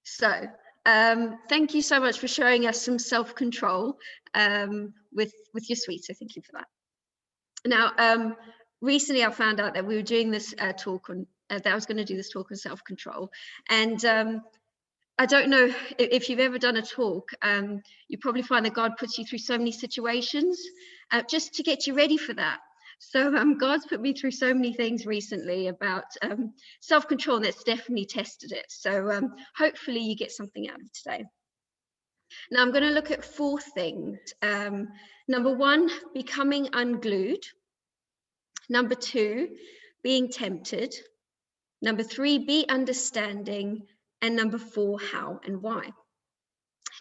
So thank you so much for showing us some self-control with your sweets. So thank you for that. Now, recently I found out that we were doing this talk on, that I was going to do this talk on self-control. And I don't know if you've ever done a talk, you probably find that God puts you through so many situations just to get you ready for that. So God's put me through so many things recently about self-control, and it's definitely tested it. So hopefully you get something out of today. Now I'm going to look at 4 things. Number 1, becoming unglued. Number 2, being tempted. Number 3, be understanding. And number 4, how and why.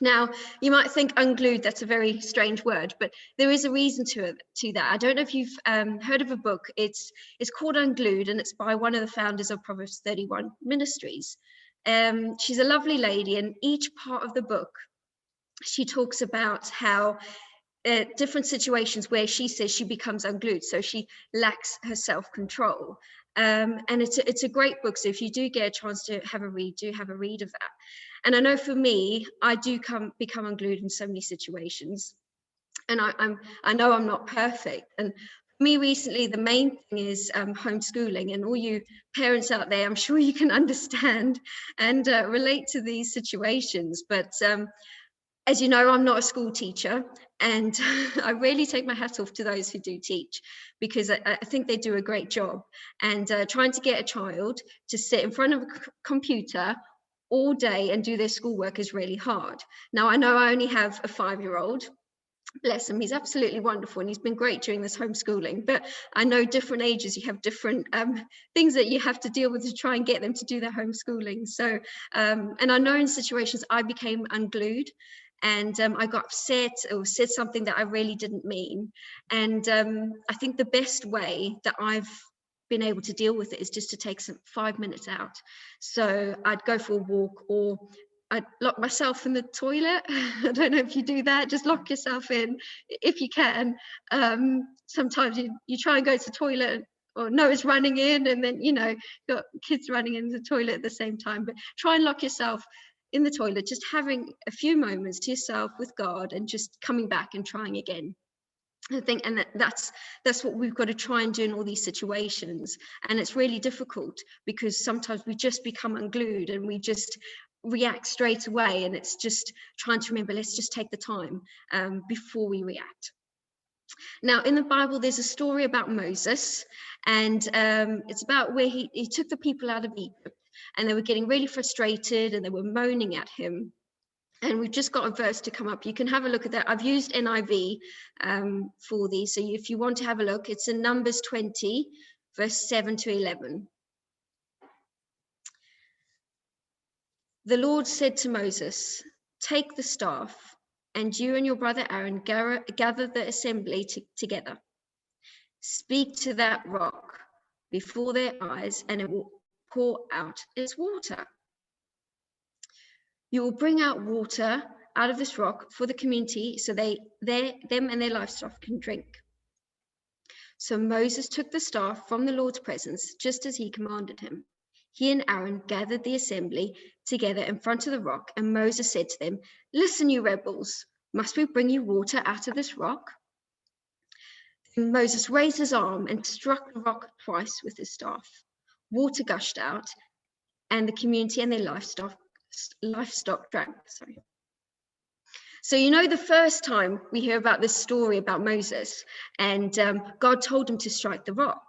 Now, you might think unglued, that's a very strange word, but there is a reason to that. I don't know if you've heard of a book. It's called Unglued, and it's by one of the founders of Proverbs 31 Ministries. She's a lovely lady, and each part of the book, she talks about how different situations where she says she becomes unglued, so she lacks her self-control. And it's a great book, so if you do get a chance to have a read, do have a read of that. And I know for me, I do become unglued in so many situations, and I know I'm not perfect. And for me recently, the main thing is homeschooling, and all you parents out there, I'm sure you can understand and relate to these situations. But as you know, I'm not a school teacher, and I really take my hat off to those who do teach, because I think they do a great job. And trying to get a child to sit in front of a computer all day and do their schoolwork is really hard. Now, I know I only have a 5-year-old. Bless him, he's absolutely wonderful, and he's been great during this homeschooling. But I know different ages, you have different things that you have to deal with to try and get them to do their homeschooling. So, and I know in situations I became unglued, and I got upset or said something that I really didn't mean. And I think the best way that I've been able to deal with it is just to take 5 minutes out. So I'd go for a walk, or I'd lock myself in the toilet. I don't know if you do that, just lock yourself in if you can. Sometimes you try and go to the toilet, or Noah's running in, and then, you know, got kids running in the toilet at the same time. But try and lock yourself in the toilet, just having a few moments to yourself with God, and just coming back and trying again. I think, and that's what we've got to try and do in all these situations. And it's really difficult, because sometimes we just become unglued and we just react straight away, and it's just trying to remember, let's just take the time before we react. Now, in the Bible, there's a story about Moses, and it's about where he took the people out of Egypt, and they were getting really frustrated, and they were moaning at him. And we've just got a verse to come up. You can have a look at that. I've used NIV for these. So if you want to have a look, it's in Numbers 20, verse 7 to 11. The Lord said to Moses, "Take the staff, and you and your brother Aaron gather the assembly together. Speak to that rock before their eyes, and it will pour out its water. You will bring out water out of this rock for the community, so them and their livestock can drink." So Moses took the staff from the Lord's presence, just as he commanded him. He and Aaron gathered the assembly together in front of the rock, and Moses said to them, "Listen, you rebels, must we bring you water out of this rock?" And Moses raised his arm and struck the rock twice with his staff. Water gushed out, and the community and their livestock drank. So, you know, the first time we hear about this story about Moses, and God told him to strike the rock.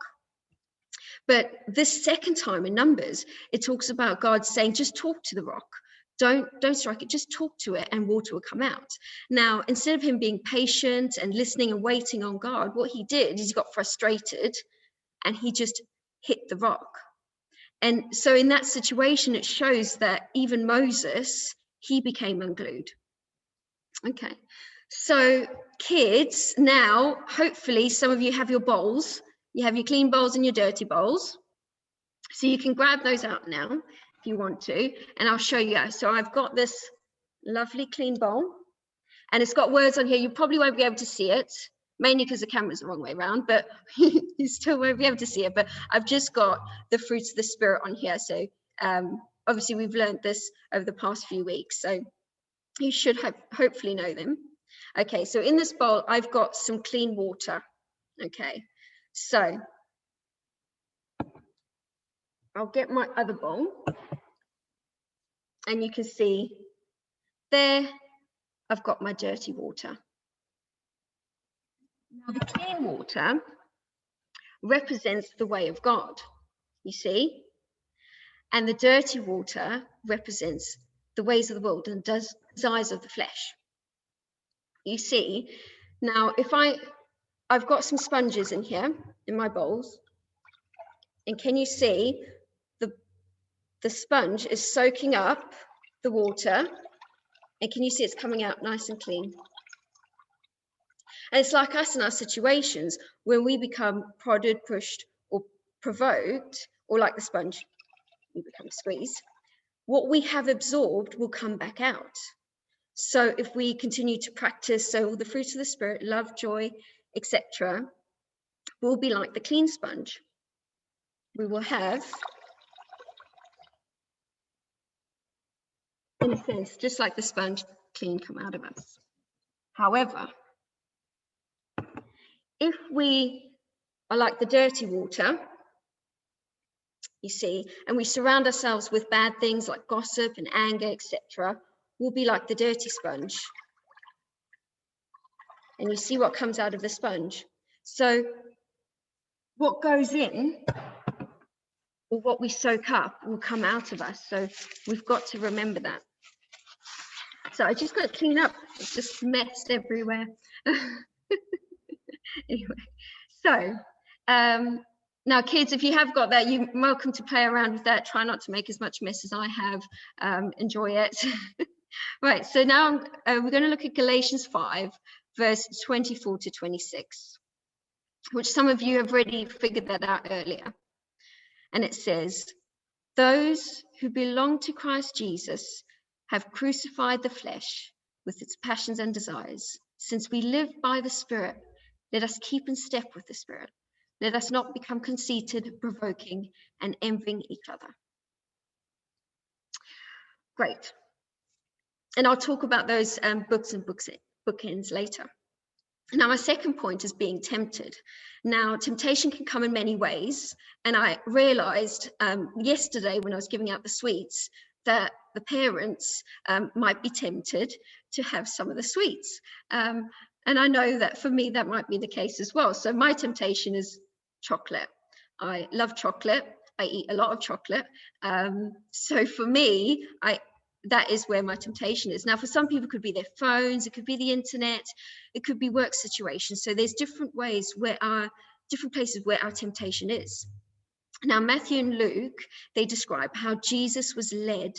But this second time in Numbers, it talks about God saying, just talk to the rock. Don't strike it, just talk to it, and water will come out. Now, instead of him being patient and listening and waiting on God, what he did is he got frustrated and he just hit the rock. And so in that situation, it shows that even Moses, he became unglued. Okay, so kids, now, hopefully some of you have your bowls. You have your clean bowls and your dirty bowls. So you can grab those out now if you want to, and I'll show you. So I've got this lovely clean bowl, and it's got words on here. You probably won't be able to see it, mainly because the camera's the wrong way around, but you still won't be able to see it. But I've just got the fruits of the Spirit on here. So obviously we've learned this over the past few weeks, so you should hopefully know them. Okay, so in this bowl, I've got some clean water. Okay, so I'll get my other bowl, and you can see there, I've got my dirty water. Now the clean water represents the way of God, you see, and the dirty water represents the ways of the world and desires of the flesh. You see, now if I've got some sponges in here in my bowls, and can you see the sponge is soaking up the water, and can you see it's coming out nice and clean? And it's like us in our situations when we become prodded, pushed, or provoked, or like the sponge, we become squeezed. What we have absorbed will come back out. So if we continue to practice, so all the fruits of the Spirit, love, joy, etc., we'll be like the clean sponge. We will have, in a sense, just like the sponge, clean come out of us. However, if we are like the dirty water, you see, and we surround ourselves with bad things like gossip and anger, etc., we'll be like the dirty sponge. And you see what comes out of the sponge. So what goes in, or what we soak up, will come out of us. So we've got to remember that. So I just got to clean up. It's just messed everywhere. Anyway, so now kids, if you have got that, you're welcome to play around with that. Try not to make as much mess as I have. Enjoy it. Right, so now we're going to look at Galatians 5, verse 24 to 26, which some of you have already figured that out earlier. And it says, those who belong to Christ Jesus have crucified the flesh with its passions and desires. Since we live by the Spirit, let us keep in step with the Spirit. Let us not become conceited, provoking, and envying each other. Great. And I'll talk about those books and bookends later. Now, my second point is being tempted. Now, temptation can come in many ways. And I realized yesterday when I was giving out the sweets that the parents might be tempted to have some of the sweets. And I know that for me, that might be the case as well. So my temptation is chocolate. I love chocolate. I eat a lot of chocolate. So for me, that is where my temptation is. Now, for some people, it could be their phones, it could be the internet, it could be work situations. So there's different ways different places where our temptation is. Now, Matthew and Luke, they describe how Jesus was led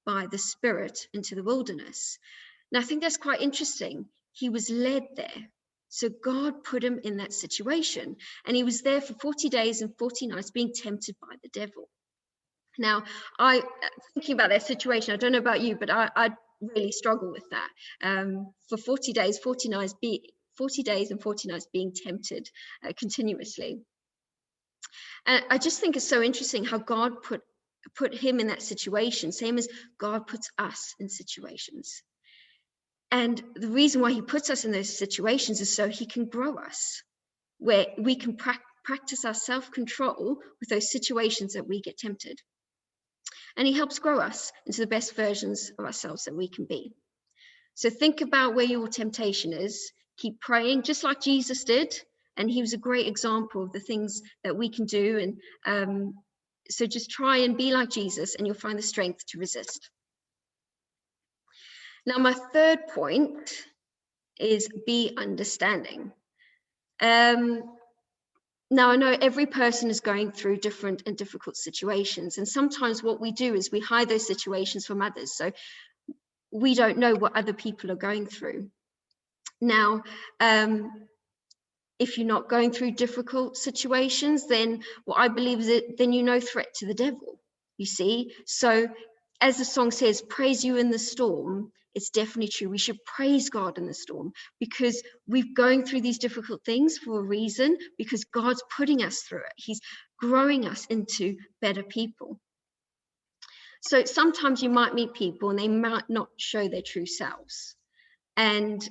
by the Spirit into the wilderness. Now, I think that's quite interesting. He was led there. So God put him in that situation, and he was there for 40 days and 40 nights being tempted by the devil. Now, thinking about that situation, I don't know about you, but I really struggle with that. For 40 days, 40 days and 40 nights being tempted continuously. And I just think it's so interesting how God put him in that situation, same as God puts us in situations. And the reason why he puts us in those situations is so he can grow us, where we can practice our self-control with those situations that we get tempted. And he helps grow us into the best versions of ourselves that we can be. So think about where your temptation is. Keep praying, just like Jesus did. And he was a great example of the things that we can do. And so just try and be like Jesus, and you'll find the strength to resist. Now, my third point is be understanding. Now, I know every person is going through different and difficult situations, and sometimes what we do is we hide those situations from others, so we don't know what other people are going through. Now, if you're not going through difficult situations, then what I believe is then you're no threat to the devil, you see. So as the song says, praise you in the storm, it's definitely true. We should praise God in the storm, because we're going through these difficult things for a reason, because God's putting us through it. He's growing us into better people. So sometimes you might meet people and they might not show their true selves. And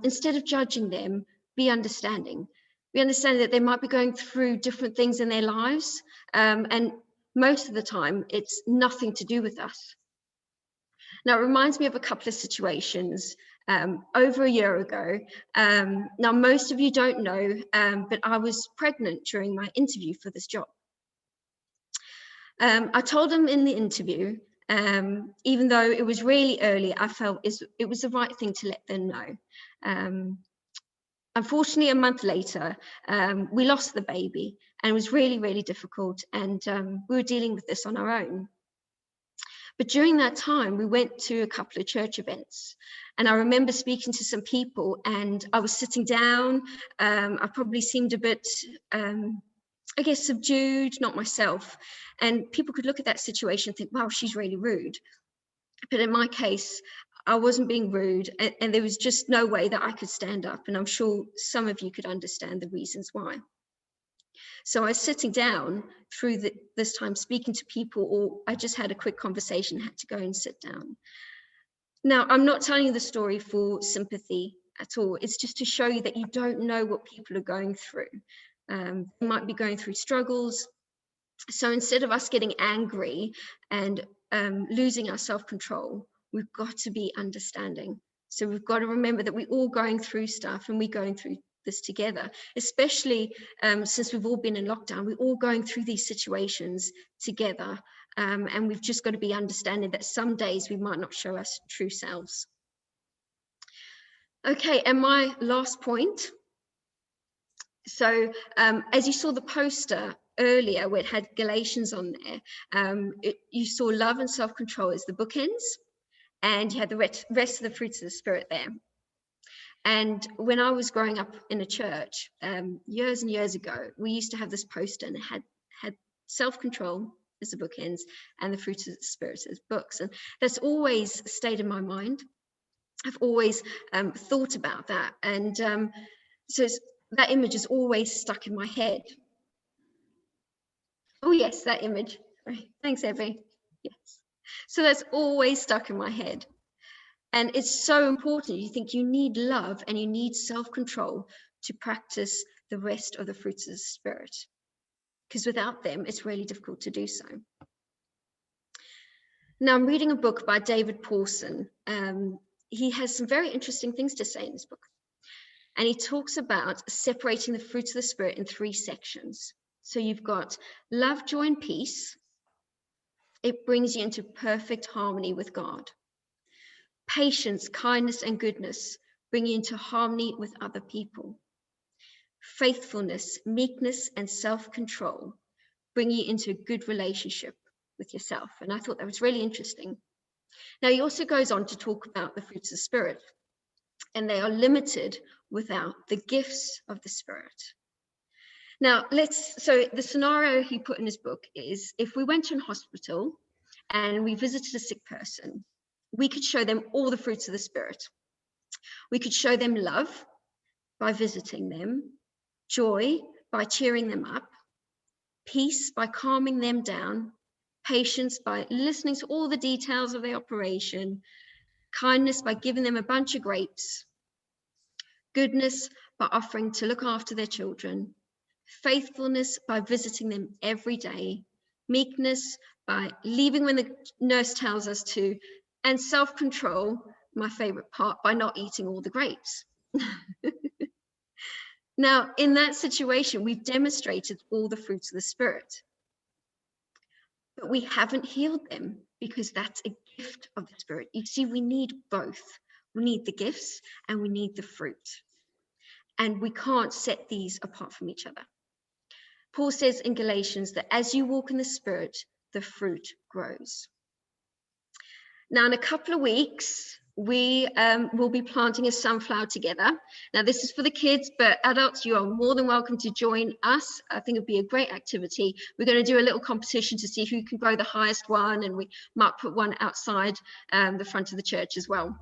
instead of judging them, be understanding. We understand that they might be going through different things in their lives. And most of the time, it's nothing to do with us. Now, it reminds me of a couple of situations over a year ago. Now, most of you don't know, but I was pregnant during my interview for this job. I told them in the interview, even though it was really early, I felt it was the right thing to let them know. Unfortunately, a month later, we lost the baby, and it was really, really difficult, and we were dealing with this on our own. But during that time, we went to a couple of church events, and I remember speaking to some people, and I was sitting down. I probably seemed a bit, I guess, subdued, not myself. And people could look at that situation and think, wow, she's really rude. But in my case, I wasn't being rude, and there was just no way that I could stand up. And I'm sure some of you could understand the reasons why. So I was sitting down through this time speaking to people, or I just had a quick conversation, had to go and sit down. Now, I'm not telling you the story for sympathy at all. It's just to show you that you don't know what people are going through. They might be going through struggles. So instead of us getting angry and losing our self-control, we've got to be understanding. So we've got to remember that we're all going through stuff, and we're going through this together, especially since we've all been in lockdown. We're all going through these situations together, and we've just got to be understanding that some days we might not show us true selves. Okay, and my last point. So as you saw the poster earlier where it had Galatians on there, you saw love and self-control as the bookends, and you had the rest of the fruits of the Spirit there. And when I was growing up in a church years and years ago, we used to have this poster, and it had self-control as the bookends and the fruits of the Spirit as books. And that's always stayed in my mind. I've always thought about that. And so that image is always stuck in my head. Oh, yes, that image. Thanks, Evie. Yes. So that's always stuck in my head. And it's so important. You think you need love and you need self-control to practice the rest of the fruits of the Spirit. Because without them, it's really difficult to do so. Now, I'm reading a book by David Pawson. He has some very interesting things to say in this book. And he talks about separating the fruits of the Spirit in 3 sections. So you've got love, joy, and peace. It brings you into perfect harmony with God. Patience, kindness, and goodness bring you into harmony with other people. Faithfulness, meekness, and self-control bring you into a good relationship with yourself. And I thought that was really interesting. Now, he also goes on to talk about the fruits of the Spirit, and they are limited without the gifts of the Spirit. Now, so the scenario he put in his book is, if we went to a hospital and we visited a sick person, we could show them all the fruits of the Spirit. We could show them love by visiting them, joy by cheering them up, peace by calming them down, patience by listening to all the details of the operation, kindness by giving them a bunch of grapes, goodness by offering to look after their children, faithfulness by visiting them every day, meekness by leaving when the nurse tells us to, and self-control, my favorite part, by not eating all the grapes. Now, in that situation, we've demonstrated all the fruits of the Spirit, but we haven't healed them, because that's a gift of the Spirit. You see, we need both. We need the gifts and we need the fruit. And we can't set these apart from each other. Paul says in Galatians that as you walk in the Spirit, the fruit grows. Now, in a couple of weeks, we will be planting a sunflower together. Now, this is for the kids, but adults, you are more than welcome to join us. I think it'd be a great activity. We're going to do a little competition to see who can grow the highest one, and we might put one outside the front of the church as well.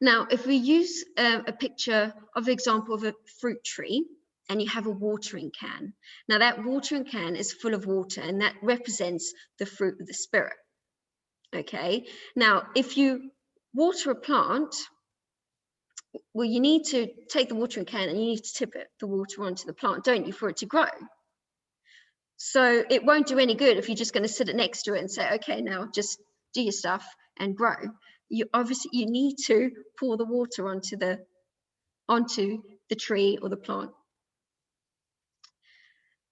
Now, if we use a picture of the example of a fruit tree, and you have a watering can. Now, that watering can is full of water, and that represents the fruit of the Spirit. Okay, now if you water a plant, well, you need to take the watering can and you need to tip the water onto the plant, don't you, for it to grow. So it won't do any good if you're just going to sit it next to it and say, okay, now just do your stuff and grow. You need to pour the water onto the tree or the plant.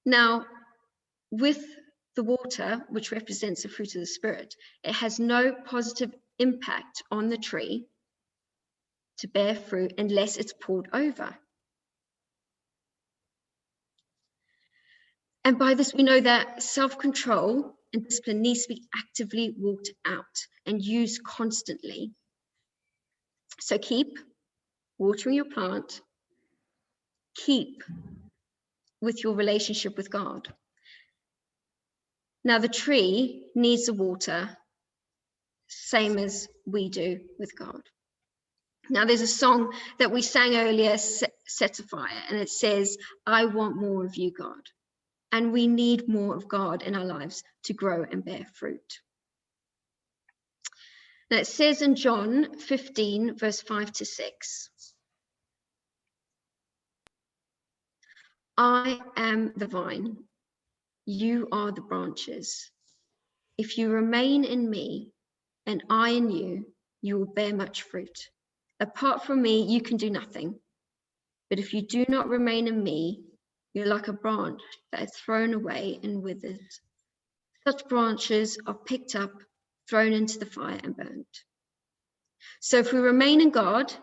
Now, with the water, which represents the fruit of the Spirit, it has no positive impact on the tree to bear fruit unless it's poured over. And by this, we know that self-control and discipline needs to be actively walked out and used constantly. So keep watering your plant, keep with your relationship with God. Now, the tree needs the water, same as we do with God. Now, there's a song that we sang earlier, Set Afire, and it says, I want more of you, God. And we need more of God in our lives to grow and bear fruit. Now, it says in John 15, verse 5-6, I am the vine, you are the branches. If you remain in me and I in you, you will bear much fruit. Apart from me, you can do nothing. But if you do not remain in me, you're like a branch that is thrown away and withers. Such branches are picked up, thrown into the fire and burned. So if we remain in God,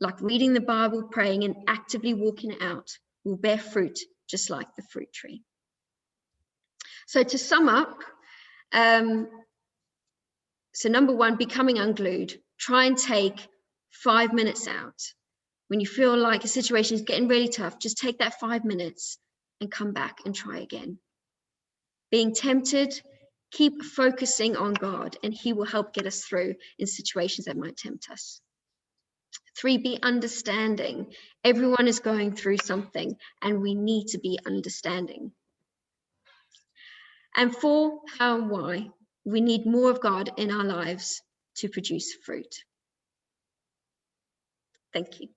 like reading the Bible, praying, and actively walking it out, we'll bear fruit just like the fruit tree. So to sum up, so number one, becoming unglued. Try and take 5 minutes out. When you feel like a situation is getting really tough, just take that 5 minutes and come back and try again. Being tempted, keep focusing on God and he will help get us through in situations that might tempt us. 3, be understanding. Everyone is going through something and we need to be understanding. And 4, how and why. We need more of God in our lives to produce fruit. Thank you.